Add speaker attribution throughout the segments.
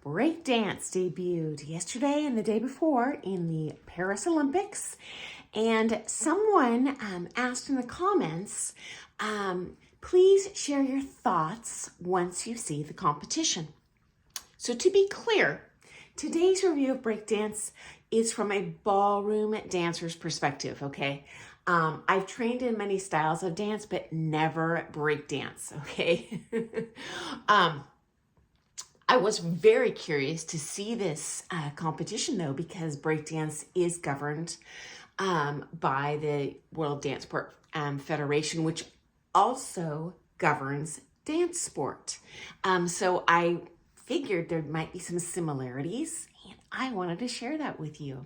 Speaker 1: Breakdance debuted yesterday and the day before in the Paris Olympics. And someone asked in the comments, please share your thoughts once you see the competition. So to be clear, today's review of breakdance is from a ballroom dancer's perspective, okay? I've trained in many styles of dance, but never breakdance, okay? I was very curious to see this competition though, because breakdance is governed by the World Danceport Federation, which also governs dance sport. So I figured there might be some similarities, and I wanted to share that with you.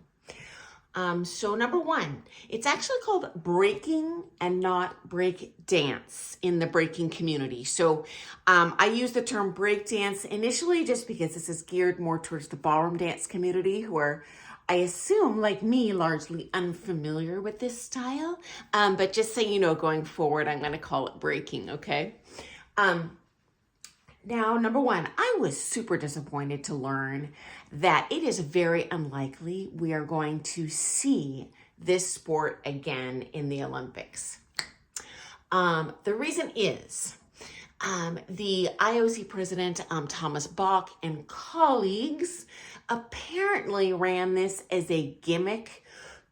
Speaker 1: So number one, it's actually called breaking and not break dance in the breaking community. So I use the term break dance initially just because this is geared more towards the ballroom dance community, who are, I assume, like me, largely unfamiliar with this style. But just so you know, going forward, I'm going to call it breaking, okay? Now, number one, I was super disappointed to learn that it is very unlikely we are going to see this sport again in the Olympics. The reason is the IOC president, Thomas Bach, and colleagues apparently ran this as a gimmick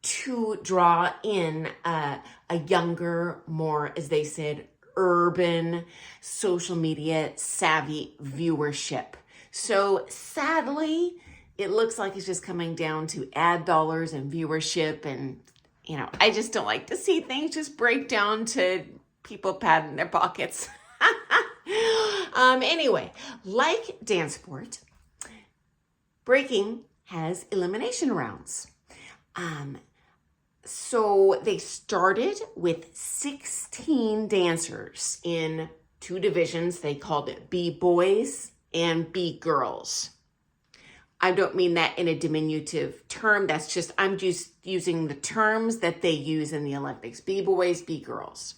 Speaker 1: to draw in a younger, more, as they said, urban, social media savvy viewership. So sadly, it looks like it's just coming down to ad dollars and viewership. And, you know, I just don't like to see things just break down to people patting their pockets. Anyway, like dance sport, breaking has elimination rounds. So they started with 16 dancers in two divisions. They called it B-boys and B-girls. I don't mean that in a diminutive term. That's just, I'm just using the terms that they use in the Olympics. B-boys, B-girls.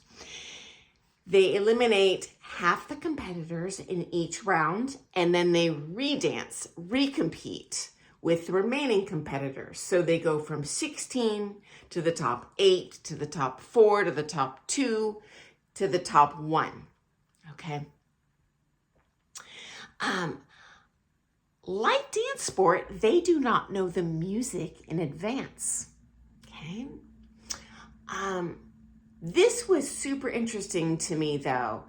Speaker 1: They eliminate half the competitors in each round, and then they redance, recompete with the remaining competitors. So they go from 16 to the top 8, to the top 4, to the top 2, to the top 1, okay? Like dance sport, they do not know the music in advance, okay? This was super interesting to me though.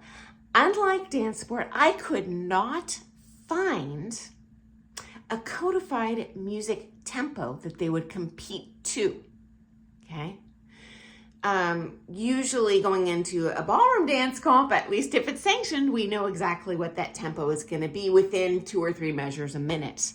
Speaker 1: Unlike dance sport, I could not find a codified music tempo that they would compete to, okay? Usually going into a ballroom dance comp, at least if it's sanctioned, we know exactly what that tempo is gonna be within 2 or 3 measures a minute.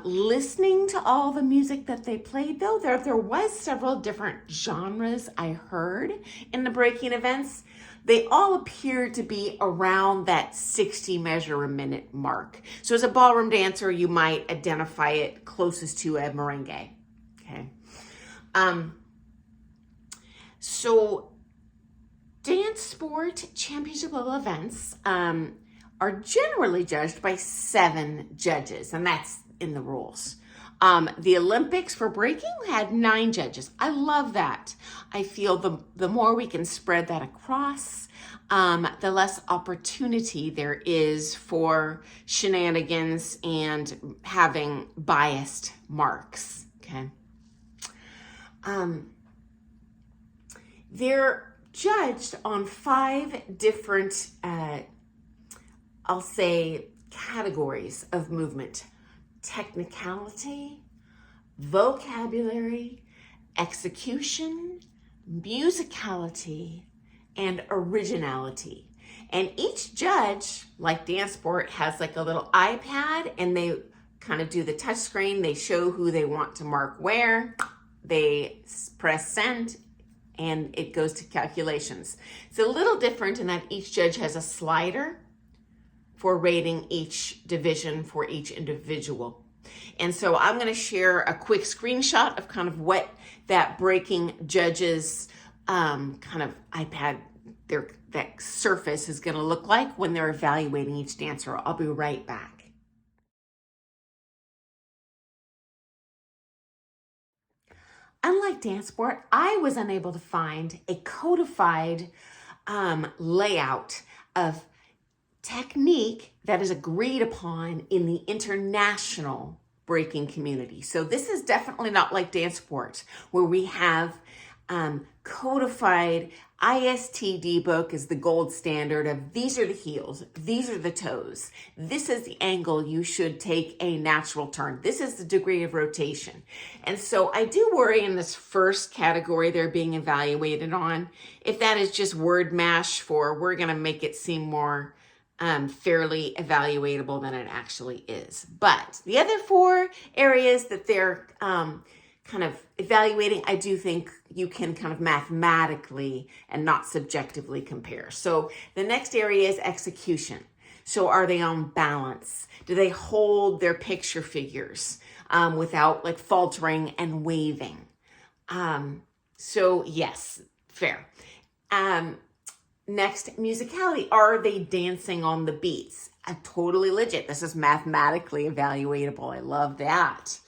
Speaker 1: Listening to all the music that they played though, there was several different genres I heard in the breaking events. They all appear to be around that 60 measure a minute mark. So as a ballroom dancer, you might identify it closest to a merengue, okay? So dance sport championship level events are generally judged by 7 judges, and that's in the rules. The Olympics for breaking had 9 judges. I love that. I feel the more we can spread that across, the less opportunity there is for shenanigans and having biased marks, okay? They're judged on 5 different, I'll say, categories of movement: technicality, vocabulary, execution, musicality, and originality. And each judge, like dance sport, has like a little iPad, and they kind of do the touch screen. They show who they want to mark where. They press send, and it goes to calculations. It's a little different in that each judge has a slider for rating each division for each individual. And so I'm gonna share a quick screenshot of kind of what that breaking judges kind of iPad, that surface is gonna look like when they're evaluating each dancer. I'll be right back. unlike dance sport, I was unable to find a codified layout of technique that is agreed upon in the international breaking community. So this is definitely not like dance sport, where we have codified. ISTD book is the gold standard of these are the heels, these are the toes, this is the angle you should take a natural turn, this is the degree of rotation. And so I do worry in this first category they're being evaluated on, if that is just word mash for we're going to make it seem more fairly evaluatable than it actually is. But the other 4 areas that they're kind of evaluating, I do think you can kind of mathematically and not subjectively compare. So the next area is execution. So are they on balance? Do they hold their picture figures without like faltering and waving? So yes, fair. Next, musicality. Are they dancing on the beats? Totally legit. This is mathematically evaluatable. I love that.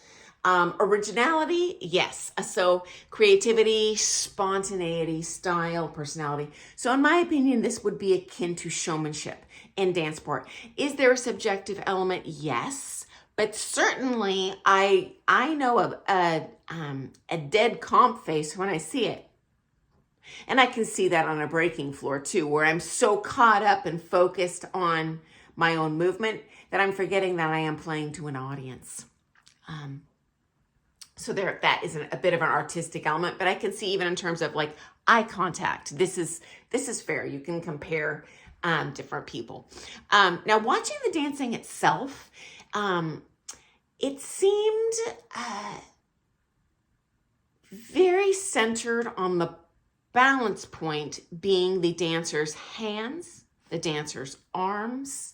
Speaker 1: Originality, yes. So creativity, spontaneity, style, personality. So in my opinion, this would be akin to showmanship in dance sport. Is there a subjective element? Yes. But certainly I know of a dead comp face when I see it. And I can see that on a breaking floor too, where I'm so caught up and focused on my own movement that I'm forgetting that I am playing to an audience. So that is a bit of an artistic element, but I can see even in terms of like eye contact, this is fair. You can compare different people. Now watching the dancing itself, it seemed very centered on the balance point being the dancer's hands, the dancer's arms,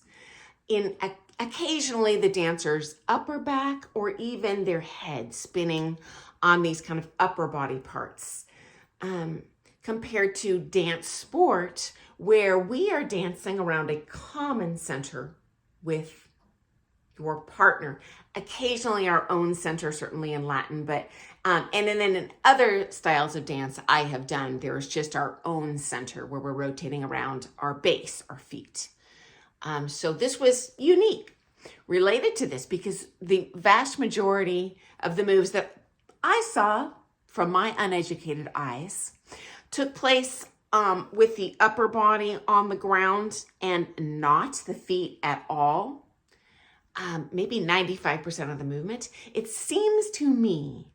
Speaker 1: occasionally the dancer's upper back, or even their head spinning on these kind of upper body parts. Compared to dance sport, where we are dancing around a common center with your partner. Occasionally our own center, certainly in Latin, but and then in other styles of dance I have done, there is just our own center where we're rotating around our base, our feet. So this was unique related to this because the vast majority of the moves that I saw from my uneducated eyes took place with the upper body on the ground and not the feet at all. Maybe 95% of the movement. It seems to me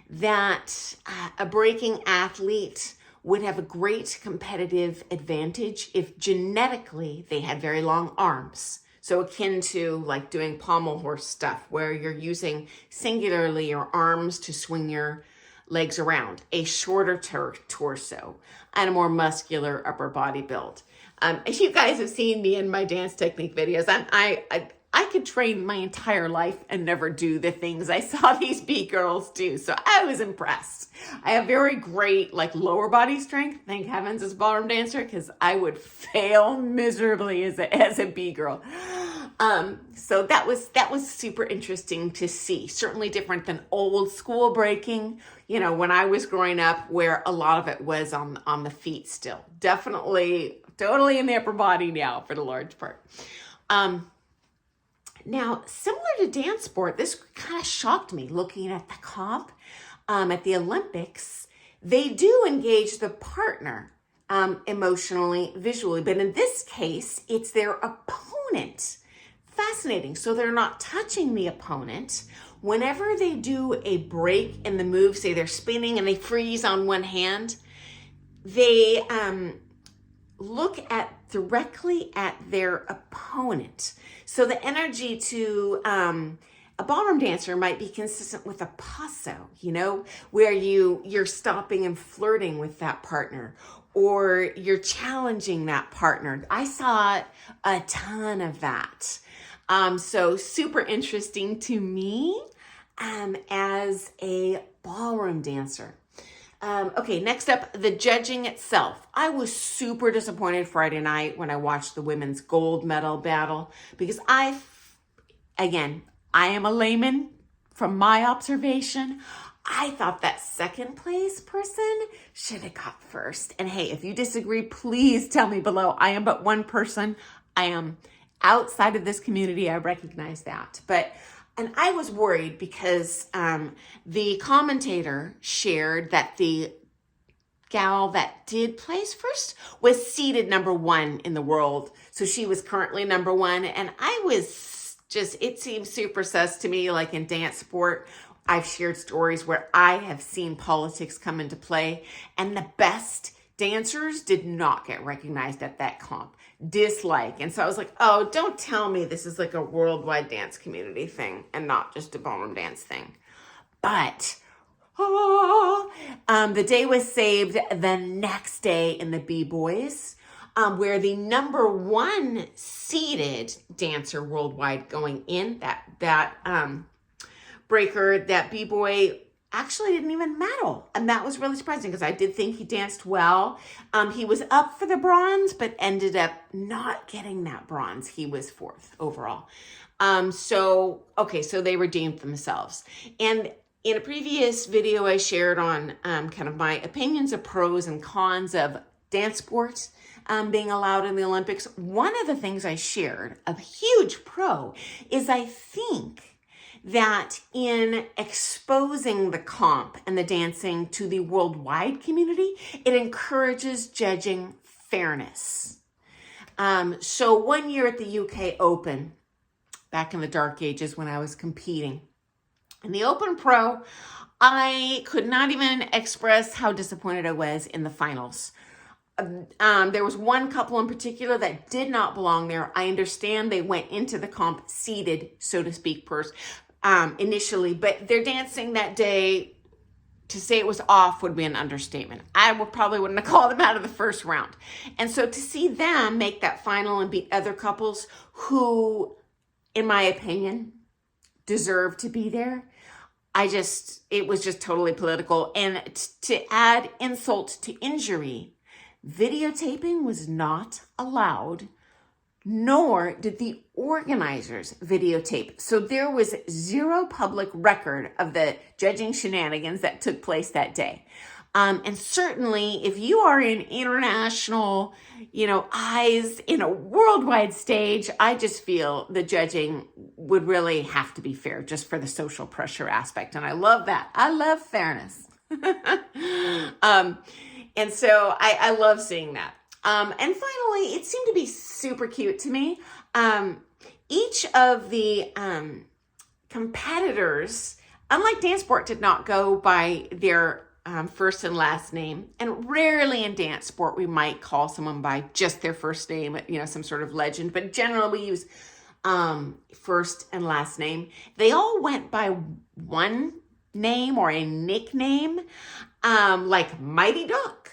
Speaker 1: that a breaking athlete would have a great competitive advantage if genetically they had very long arms. So akin to like doing pommel horse stuff where you're using singularly your arms to swing your legs around, a shorter torso, and a more muscular upper body build. As you guys have seen me in my dance technique videos, I could train my entire life and never do the things I saw these B-girls do. So I was impressed. I have very great like lower body strength. Thank heavens as a ballroom dancer, because I would fail miserably as a B-girl. So that was super interesting to see. Certainly different than old school breaking, when I was growing up, where a lot of it was on the feet still. Definitely, totally in the upper body now for the large part. Now, similar to dance sport, this kind of shocked me looking at the comp at the Olympics. They do engage the partner emotionally, visually, but in this case, it's their opponent. Fascinating. So they're not touching the opponent. Whenever they do a break in the move, say they're spinning and they freeze on one hand, they look directly at their opponent. So the energy to a ballroom dancer might be consistent with a passo, where you're stopping and flirting with that partner, or you're challenging that partner. I saw a ton of that. So super interesting to me as a ballroom dancer. Okay, next up, the judging itself. I was super disappointed Friday night when I watched the women's gold medal battle because I am a layman from my observation. I thought that second place person should have got first. And hey, if you disagree, please tell me below. I am but one person. I am outside of this community. I recognize that. And I was worried because the commentator shared that the gal that did place first was seeded number 1 in the world. So she was currently number 1. And I was just, it seems super sus to me, like in dance sport. I've shared stories where I have seen politics come into play, and the best dancers did not get recognized at that comp. Dislike. And so I was like, oh, don't tell me this is like a worldwide dance community thing and not just a ballroom dance thing. But the day was saved the next day in the B-Boys, where the number 1 seeded dancer worldwide going in, that breaker, that B-Boy actually didn't even medal. And that was really surprising because I did think he danced well. He was up for the bronze, but ended up not getting that bronze. He was 4th overall. So they redeemed themselves. And in a previous video, I shared on kind of my opinions of pros and cons of dance sports being allowed in the Olympics. One of the things I shared, a huge pro, is I think that in exposing the comp and the dancing to the worldwide community, it encourages judging fairness. So one year at the UK Open, back in the dark ages when I was competing, in the Open Pro, I could not even express how disappointed I was in the finals. There was one couple in particular that did not belong there. I understand they went into the comp seeded, so to speak, initially, but their dancing that day, to say it was off would be an understatement. I probably wouldn't have called them out of the first round. And so to see them make that final and beat other couples who, in my opinion, deserve to be there, it was just totally political. And to add insult to injury, videotaping was not allowed, nor did the organizers videotape. So there was zero public record of the judging shenanigans that took place that day. And certainly if you are in international, eyes in a worldwide stage, I just feel the judging would really have to be fair just for the social pressure aspect. And I love that. I love fairness. And so I love seeing that. And finally, it seemed to be super cute to me. Each of the competitors, unlike dance sport, did not go by their first and last name. And rarely in dance sport, we might call someone by just their first name, some sort of legend. But generally, we use first and last name. They all went by one name or a nickname, like Mighty Duck,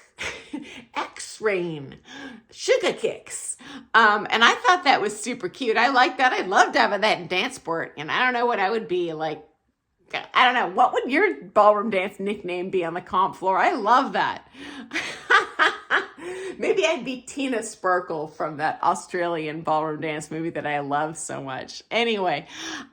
Speaker 1: X-Rain, Sugar Kicks. And I thought that was super cute. I like that. I'd love to have that in dance sport. And I don't know what I would be like. I don't know. What would your ballroom dance nickname be on the comp floor? I love that. Maybe I'd be Tina Sparkle from that Australian ballroom dance movie that I love so much. Anyway,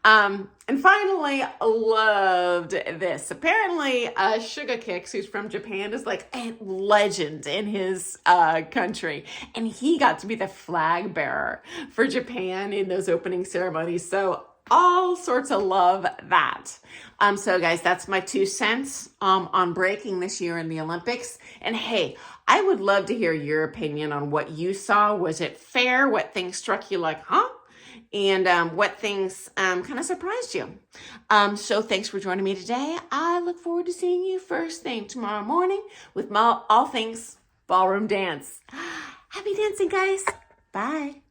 Speaker 1: and finally, loved this. Apparently, Sugar Kicks, who's from Japan, is like a legend in his country. And he got to be the flag bearer for Japan in those opening ceremonies. So all sorts of love that. So guys, that's my 2 cents on breaking this year in the Olympics. And hey, I would love to hear your opinion on what you saw. Was it fair? What things struck you like, huh? And what things kind of surprised you. So thanks for joining me today. I look forward to seeing you first thing tomorrow morning with all things ballroom dance. Happy dancing, guys. Bye.